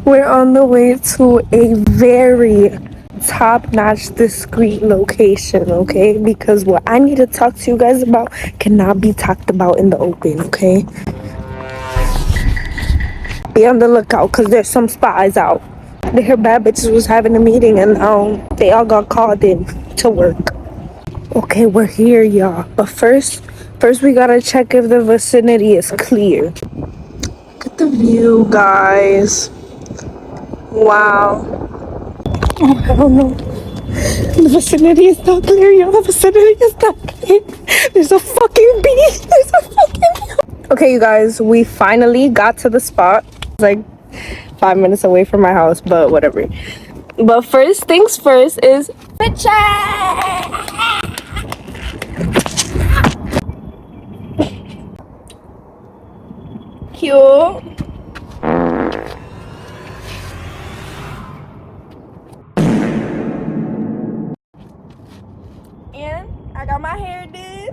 We're on the way to a very top-notch, discreet location, okay? Because what I need to talk to you guys about cannot be talked about in the open, okay? Be on the lookout, because there's some spies out. They heard bad bitches was having a meeting, and they all got called in to work. Okay, we're here, y'all. But first we gotta check if the vicinity is clear. Look at the view, guys. Wow. Oh, hell no. The vicinity is not clear, yo. The vicinity is not clear. There's a fucking bee. There's a fucking bee. Okay, you guys, we finally got to the spot. It's like 5 minutes away from my house, but whatever. But first things first is picture. Cute. And I got my hair did.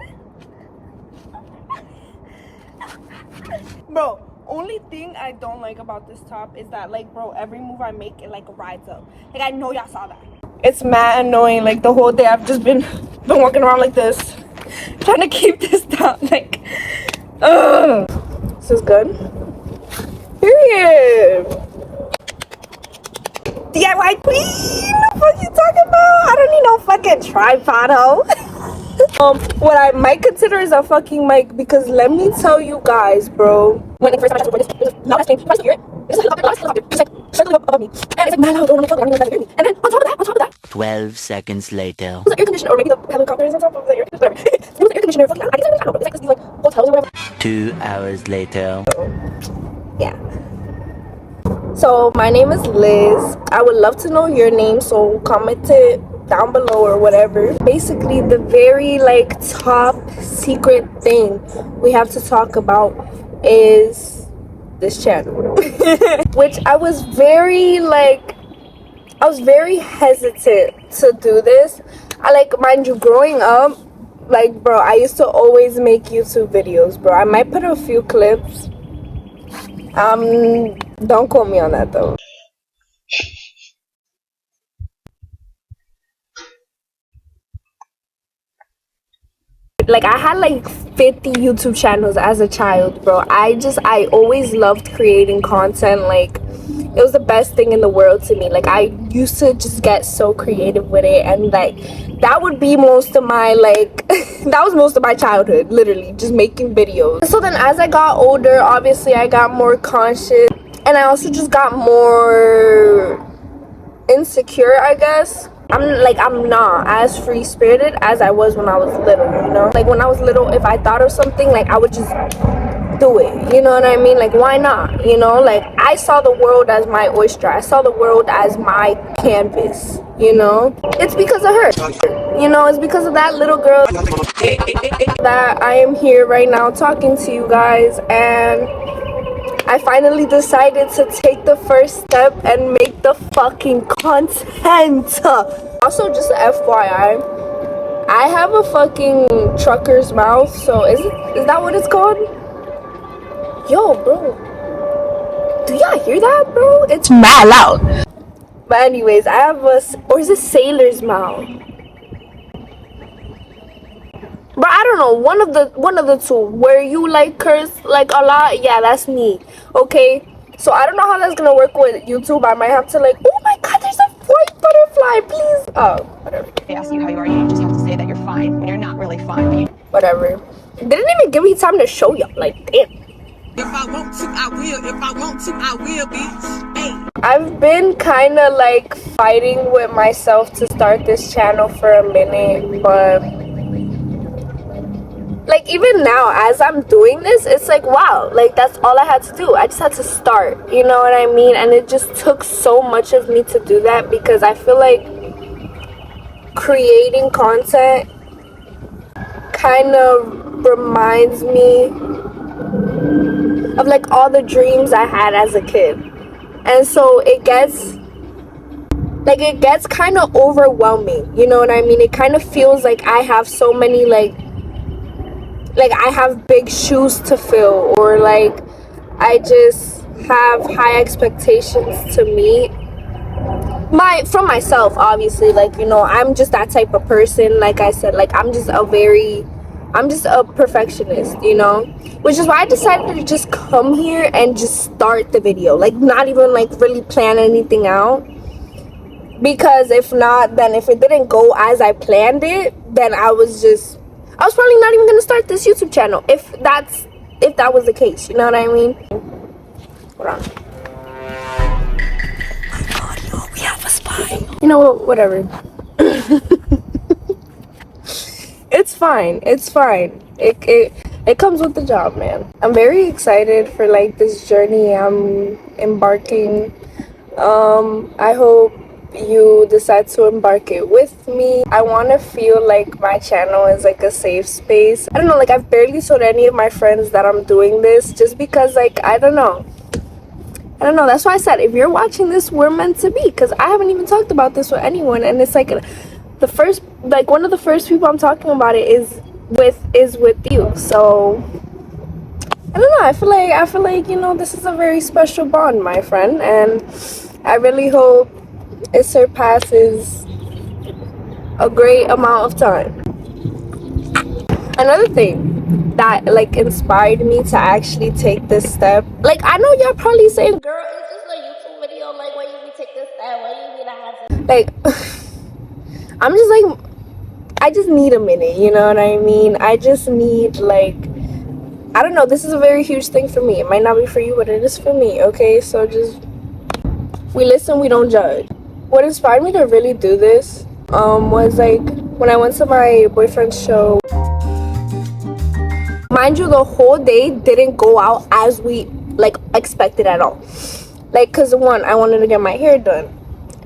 Bro, only thing I don't like about this top is that, like, bro, every move I make, it like rides up. Like, I know y'all saw that. It's mad annoying. Like, the whole day I've just been walking around like this, trying to keep this down. Like, ugh. This is good. Period. DIY queen. What the fuck you talking about? I don't need no fucking tripod, ho. What I might consider is a fucking mic, because let me tell you guys, bro. When the first time I tried to record this, it was loud as thing. You guys hear it? It's a helicopter. It's like circling up above me, and it's like mad loud going on my phone. I don't even hear me. And then on top of that, 12 seconds later. it was the air conditioner, or maybe the helicopter is on top of the air conditioner. Whatever. It was the air conditioner. Fucking, I guess I don't know. It's like these like hotels or whatever. 2 hours later. Yeah. So my name is Liz. I would love to know your name, so comment it down below or whatever. Basically, the very like top secret thing we have to talk about is this channel. Which I was very hesitant to do this. I like, mind you, growing up, like, bro, I used to always make YouTube videos, bro. I might put a few clips. Don't quote me on that though. Like, I had like 50 YouTube channels as a child, bro. I always loved creating content. Like, it was the best thing in the world to me. Like, I used to just get so creative with it, and like that would be most of my like that was most of my childhood, literally just making videos. So then as I got older, obviously I got more conscious, and I also just got more insecure, I guess. I'm not as free-spirited as I was when I was little, you know? Like, when I was little, if I thought of something, like, I would just do it, you know what I mean? Like, why not, you know? Like, I saw the world as my oyster. I saw the world as my canvas, you know? It's because of her, you know? It's because of that little girl that I am here right now talking to you guys, and I finally decided to take the first step and make the fucking content. Also, just FYI, I have a fucking trucker's mouth, so is that what it's called? Yo, bro, do y'all hear that, bro? It's mad loud. But anyways, I have or is it sailor's mouth? But I don't know, one of the two. Where you like curse like a lot, yeah, that's me. Okay, so I don't know how that's gonna work with YouTube. I might have to like, oh my god, there's a white butterfly, please. Oh, whatever. They ask you how you are, you just have to say that you're fine when you're not really fine. Whatever. Didn't even give me time to show y'all. Like, damn. If I want to, I will. If I want to, I will, bitch. Hey. I've been kind of like fighting with myself to start this channel for a minute, but like, even now as I'm doing this, it's like, wow, like, that's all I had to do. I just had to start, you know what I mean? And it just took so much of me to do that, because I feel like creating content kind of reminds me of like all the dreams I had as a kid. And so it gets kind of overwhelming, you know what I mean? It kind of feels like I have so many like I have big shoes to fill, or like I just have high expectations to meet from myself, obviously. Like, you know, I'm just that type of person. Like I said, like I'm just a perfectionist, you know, which is why I decided to just come here and just start the video, like not even like really plan anything out, because if not, then if it didn't go as I planned it, then I was probably not even gonna start this YouTube channel if that was the case, you know what I mean? Hold on. Oh my god, no, we have a spy. You know what, whatever. It's fine. It comes with the job, man. I'm very excited for like this journey I'm embarking. I hope you decide to embark it with me. I want to feel like my channel is like a safe space. I don't know, like I've barely told any of my friends that I'm doing this, just because like I don't know, that's why I said if you're watching this, we're meant to be, because I haven't even talked about this with anyone, and it's like one of the first people I'm talking about it is with you. So I don't know, I feel like, you know, this is a very special bond, my friend, and I really hope it surpasses a great amount of time. Another thing that like inspired me to actually take this step, like I know y'all probably saying, girl, is this a YouTube video? Like, when you take this step, when you mean I have to, like I'm just like, I just need a minute, you know what I mean? I just need, like, I don't know, this is a very huge thing for me. It might not be for you, but it is for me, okay? So just, we listen, we don't judge. What inspired me to really do this was like when I went to my boyfriend's show. Mind you, the whole day didn't go out as we like expected at all. Like, cause one, I wanted to get my hair done,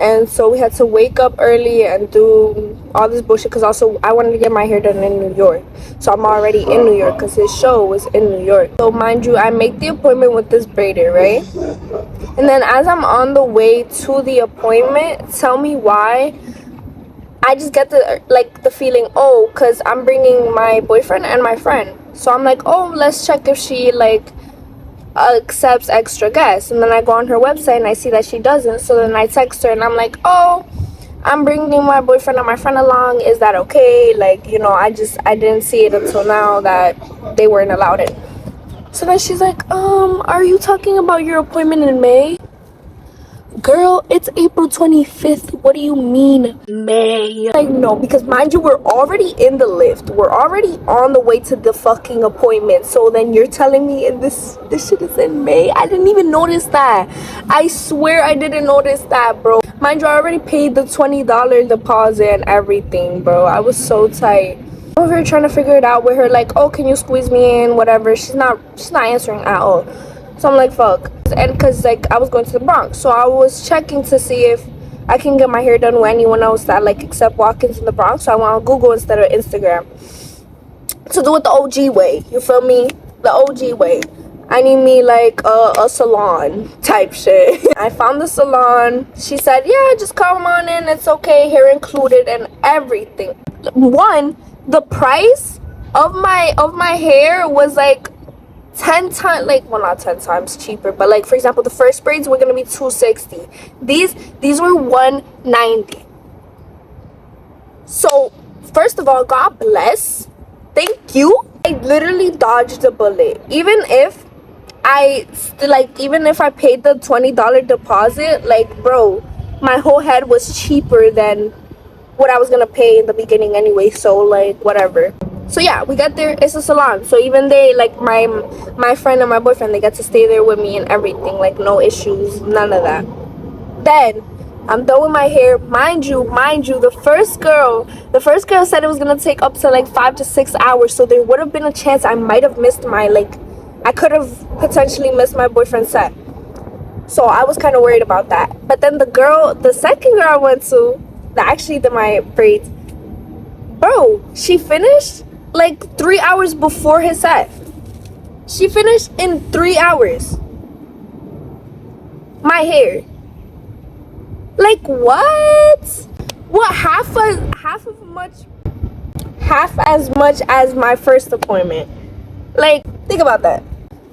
and so we had to wake up early and do all this bullshit, because also I wanted to get my hair done in New York, so I'm already in New York because his show was in New York. So mind you, I make the appointment with this braider, right? And then as I'm on the way to the appointment, tell me why, I just get the feeling, oh, because I'm bringing my boyfriend and my friend. So I'm like, oh, let's check if she like accepts extra guests. And then I go on her website and I see that she doesn't. So then I text her and I'm like, oh, I'm bringing my boyfriend and my friend along. Is that okay? Like, you know, I didn't see it until now that they weren't allowed it. So then she's like, are you talking about your appointment in May? Girl, it's April 25th. What do you mean, May? Like, no, because mind you, we're already in the lift. We're already on the way to the fucking appointment. So then you're telling me this shit is in May? I didn't even notice that. I swear I didn't notice that, bro. Mind you, I already paid the $20 deposit and everything, bro. I was so tight. I'm over here trying to figure it out with her, like, oh, can you squeeze me in, whatever. She's not answering at all. So I'm like, fuck. And because like I was going to the Bronx, so I was checking to see if I can get my hair done with anyone else that like accept walk-ins in the Bronx. So I went on Google instead of Instagram to do it the OG way. You feel me? The OG way. I need me like a salon type shit. I found the salon. She said, yeah, just come on in, it's okay, hair included and everything. One, the price of my hair was like 10 times, like, well, not 10 times cheaper, but like, for example, the first braids were gonna be $260. These were $190. So first of all, God bless, thank you. I literally dodged a bullet. Even if I paid the $20 deposit, like, bro, my whole head was cheaper than what I was gonna pay in the beginning anyway, so like, whatever. So yeah, we got there. It's a salon, so even they, like, my friend and my boyfriend, they get to stay there with me and everything, like, no issues, none of that. Then I'm done with my hair. Mind you, the first girl said it was gonna take up to like 5 to 6 hours, so there would have been a chance I might have missed I could have potentially missed my boyfriend's set. So I was kind of worried about that. But then the second girl I went to that actually did my braids, bro, she finished like 3 hours before his set. She finished in 3 hours. My hair. Like, what? What, half as much as my first appointment? Like, think about that.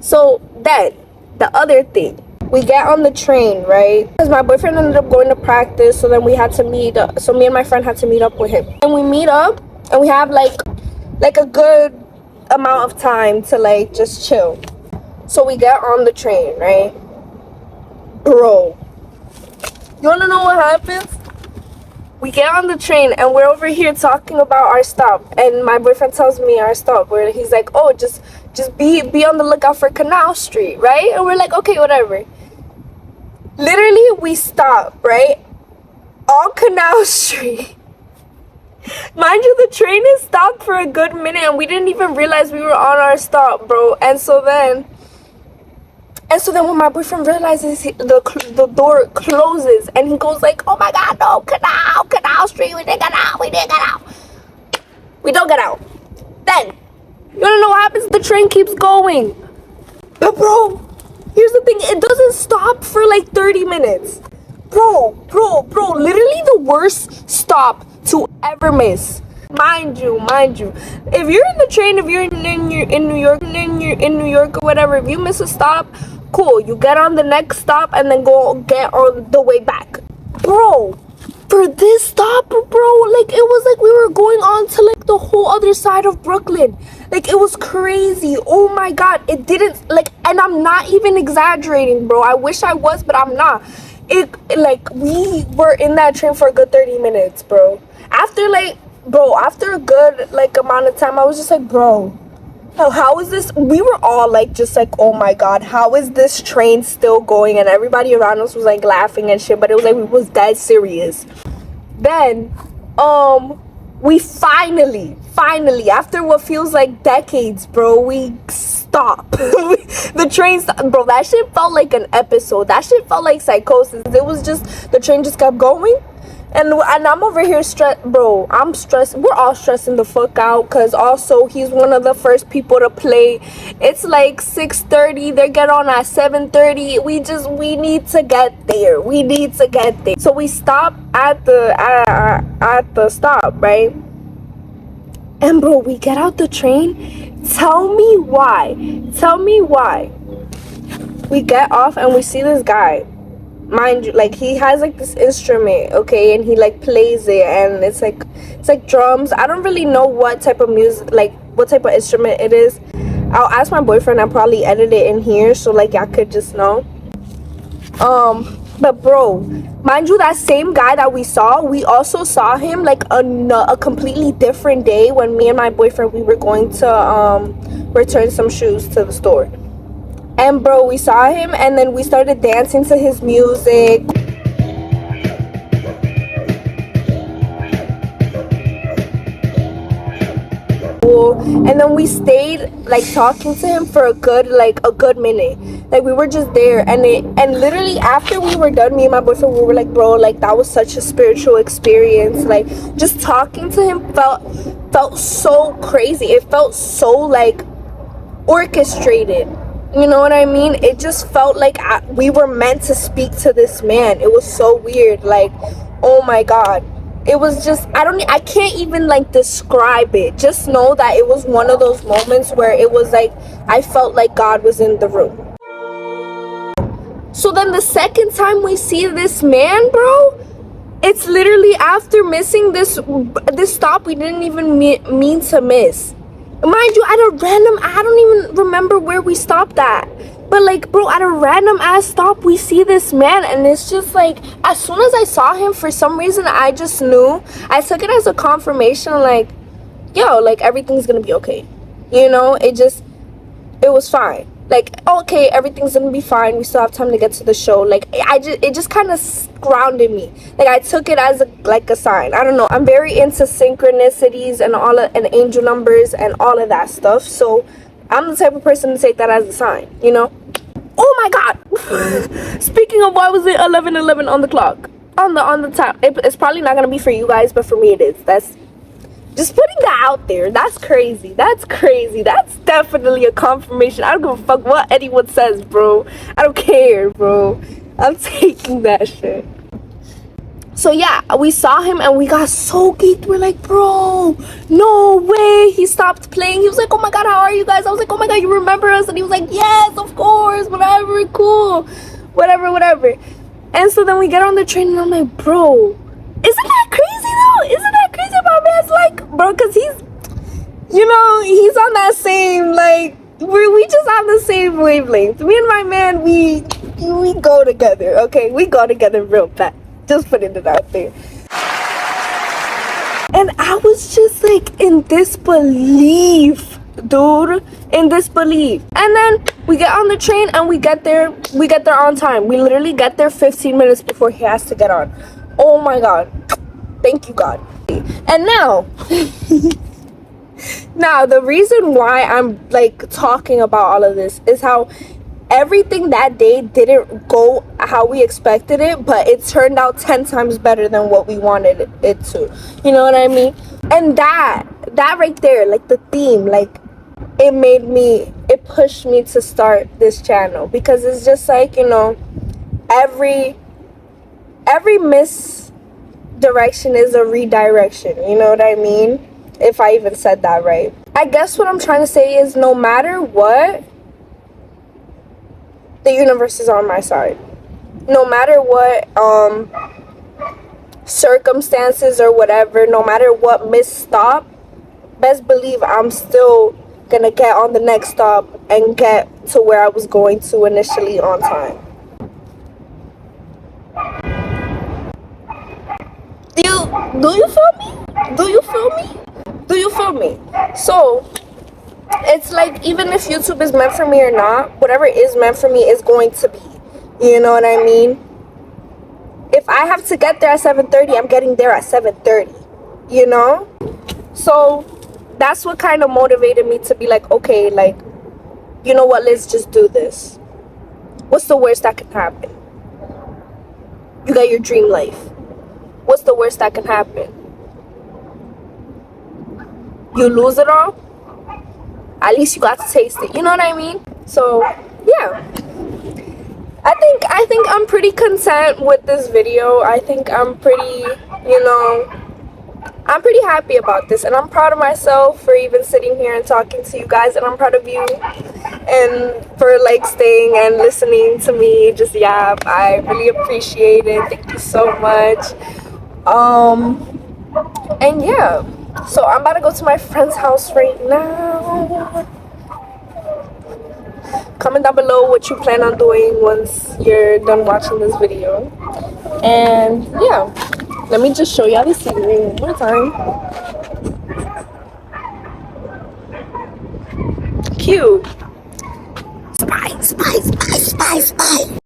So then the other thing, we get on the train, right? Because my boyfriend ended up going to practice, so then we had to meet up. So me and my friend had to meet up with him. And we meet up, and we have like a good amount of time to like just chill. So we get on the train, right? Bro, you wanna know what happens? We get on the train and we're over here talking about our stop, and my boyfriend tells me our stop, where he's like, oh, just be on the lookout for Canal Street, right? And we're like, okay, whatever. Literally, we stop, right, on Canal Street. Mind you, the train is stopped for a good minute and we didn't even realize we were on our stop, bro. And so then when my boyfriend realizes the door closes, and he goes like, oh my god, no, Canal Street, we didn't get out. We don't get out. Then, you wanna know what happens? The train keeps going. But bro, here's the thing, it doesn't stop for like 30 minutes. Bro, literally the worst stop to ever miss. Mind you, if you're in the train, if you're in New York or whatever, if you miss a stop, cool, you get on the next stop and then go get on the way back. Bro, for this stop, bro, like it was like we were going on to like the whole other side of Brooklyn. Like it was crazy. Oh my god, it didn't like, and I'm not even exaggerating, bro. I wish I was, but I'm not. It like we were in that train for a good 30 minutes, bro. After a good like amount of time, I was just like, bro, how is this? We were all like just like, oh my god, how is this train still going? And everybody around us was like laughing and shit, but it was like we was dead serious. Then we finally after what feels like decades, bro, we stop. The train stopped. Bro, that shit felt like an episode. That shit felt like psychosis. It was just, the train just kept going. And I'm over here stressed, bro. I'm stressed. We're all stressing the fuck out, because also he's one of the first people to play. It's like 6:30. They get on at 7:30. We need to get there. So we stop at the stop, right? And bro, we get out the train. Tell me why. We get off and we see this guy. Mind you, like he has like this instrument, okay, and he like plays it, and it's like drums. I don't really know what type of music, like what type of instrument it is. I'll ask my boyfriend. I'll probably edit it in here so like y'all could just know. But bro, mind you, that same guy that we also saw him like a completely different day when me and my boyfriend, we were going to return some shoes to the store. And bro, we saw him and then we started dancing to his music. And then we stayed like talking to him for a good minute. Like we were just there, and literally after we were done, me and my boyfriend, we were like, bro, like that was such a spiritual experience. Like just talking to him felt so crazy. It felt so like orchestrated. You know what I mean? It just felt like we were meant to speak to this man. It was so weird. Like, oh my god. It was just, I can't even like describe it. Just know that it was one of those moments where it was like I felt like God was in the room. So then the second time we see this man, bro, it's literally after missing this stop we didn't even mean to miss. Mind you, at a random, I don't even remember where we stopped at, but like, bro, at a random ass stop we see this man, and it's just like, as soon as I saw him, for some reason I just knew. I took it as a confirmation, like, yo, like everything's gonna be okay, you know. It was fine. Like, okay, everything's gonna be fine, we still have time to get to the show. Like, it just kind of grounded me. Like, I took it as a sign. I don't know, I'm very into synchronicities and angel numbers and all of that stuff, so I'm the type of person to take that as a sign, you know. Oh my god. Speaking of, why was it 11:11 on the clock, on the time? It's probably not gonna be for you guys, but for me it is. That's just putting that out there. That's crazy. That's definitely a confirmation. I don't give a fuck what anyone says, bro. I don't care, bro. I'm taking that shit. So yeah, we saw him and we got so geeked. We're like, bro, no way. He stopped playing. He was like, oh my god, how are you guys? I was like, oh my god, you remember us? And he was like, yes, of course, whatever, cool. whatever. And so then we get on the train and I'm like, bro, isn't that crazy though? Isn't that crazy about man's like, bro, because he's on that same, like, we just on the same wavelength. Me and my man, we go together, okay? We go together real bad. Just putting it out there. And I was just like in disbelief, dude, in disbelief. And then we get on the train and we get there on time. We literally get there 15 minutes before he has to get on. Oh my God. Thank you, God. And now, the reason why I'm like talking about all of this is how everything that day didn't go how we expected it, but it turned out 10 times better than what we wanted it to. You know what I mean? And that right there, like the theme, like it pushed me to start this channel, because it's just like, you know, every misdirection is a redirection. You know what I mean? If I even said that right. I guess what I'm trying to say is, no matter what, the universe is on my side. No matter what circumstances or whatever, no matter what misstop, best believe I'm still gonna get on the next stop and get to where I was going to initially on time. Do you feel me? Do you feel me? Do you feel me? So it's like, even if YouTube is meant for me or not, whatever is meant for me is going to be. You know what I mean? If I have to get there at 7:30, I'm getting there at 7:30. You know? So that's what kind of motivated me to be like, okay, like, you know what, let's just do this. What's the worst that can happen? You got your dream life. What's the worst that can happen? You lose it all? At least you got to taste it. You know what I mean? So yeah, I think I'm pretty content with this video. I think I'm pretty, you know, I'm pretty happy about this, and I'm proud of myself for even sitting here and talking to you guys, and I'm proud of you and for like staying and listening to me just yap. I really appreciate it. Thank you so much. And yeah, so I'm about to go to my friend's house right now. Comment down below what you plan on doing once you're done watching this video. And yeah, let me just show y'all the scenery one more time. Cute. Spy.